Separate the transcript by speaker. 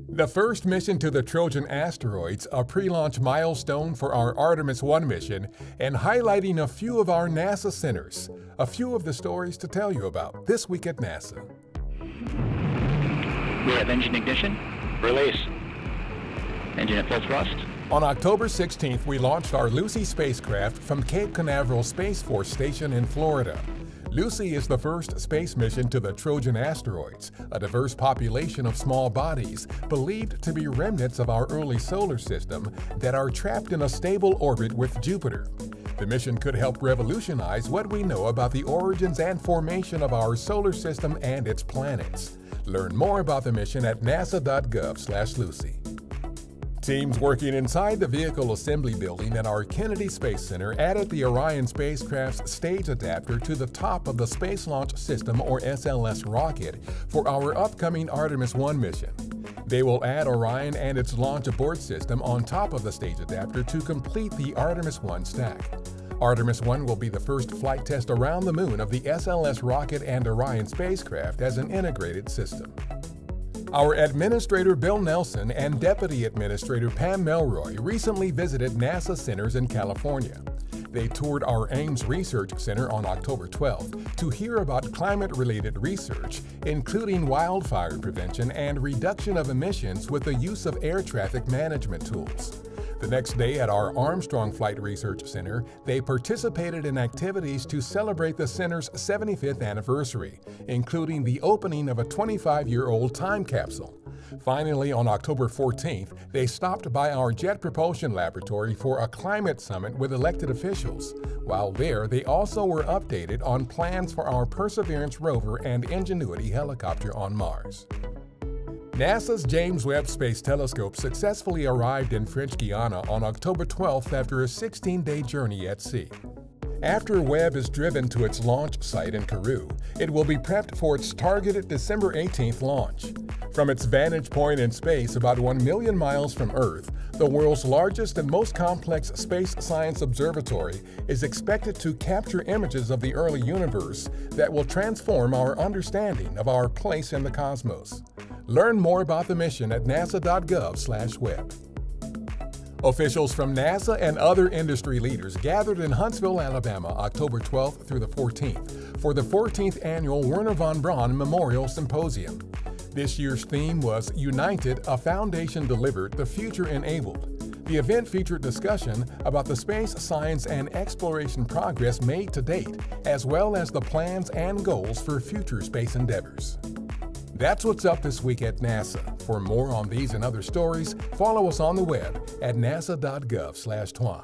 Speaker 1: The first mission to the Trojan asteroids, a pre-launch milestone for our Artemis 1 mission, and highlighting a few of our NASA centers. A few of the stories to tell you about this week at NASA.
Speaker 2: We have engine ignition. Release. Engine at full thrust.
Speaker 1: On October 16th, we launched our Lucy spacecraft from Cape Canaveral Space Force Station in Florida. Lucy is the first space mission to the Trojan asteroids, a diverse population of small bodies believed to be remnants of our early solar system that are trapped in a stable orbit with Jupiter. The mission could help revolutionize what we know about the origins and formation of our solar system and its planets. Learn more about the mission at nasa.gov/Lucy. Teams working inside the Vehicle Assembly Building at our Kennedy Space Center added the Orion spacecraft's stage adapter to the top of the Space Launch System, or SLS, rocket for our upcoming Artemis 1 mission. They will add Orion and its launch abort system on top of the stage adapter to complete the Artemis 1 stack. Artemis 1 will be the first flight test around the moon of the SLS rocket and Orion spacecraft as an integrated system. Our Administrator Bill Nelson and Deputy Administrator Pam Melroy recently visited NASA centers in California. They toured our Ames Research Center on October 12th to hear about climate-related research, including wildfire prevention and reduction of emissions with the use of air traffic management tools. The next day at our Armstrong Flight Research Center, they participated in activities to celebrate the center's 75th anniversary, including the opening of a 25-year-old time capsule. Finally, on October 14th, they stopped by our Jet Propulsion Laboratory for a climate summit with elected officials. While there, they also were updated on plans for our Perseverance rover and Ingenuity helicopter on Mars. NASA's James Webb Space Telescope successfully arrived in French Guiana on October 12th after a 16-day journey at sea. After Webb is driven to its launch site in Kourou, it will be prepped for its targeted December 18th launch. From its vantage point in space about 1 million miles from Earth, the world's largest and most complex space science observatory is expected to capture images of the early universe that will transform our understanding of our place in the cosmos. Learn more about the mission at nasa.gov/Webb. Officials from NASA and other industry leaders gathered in Huntsville, Alabama, October 12th through the 14th for the 14th annual Wernher von Braun Memorial Symposium. This year's theme was United, a Foundation Delivered, the Future Enabled. The event featured discussion about the space science and exploration progress made to date, as well as the plans and goals for future space endeavors. That's what's up this week at NASA. For more on these and other stories, follow us on the web at nasa.gov/Twan.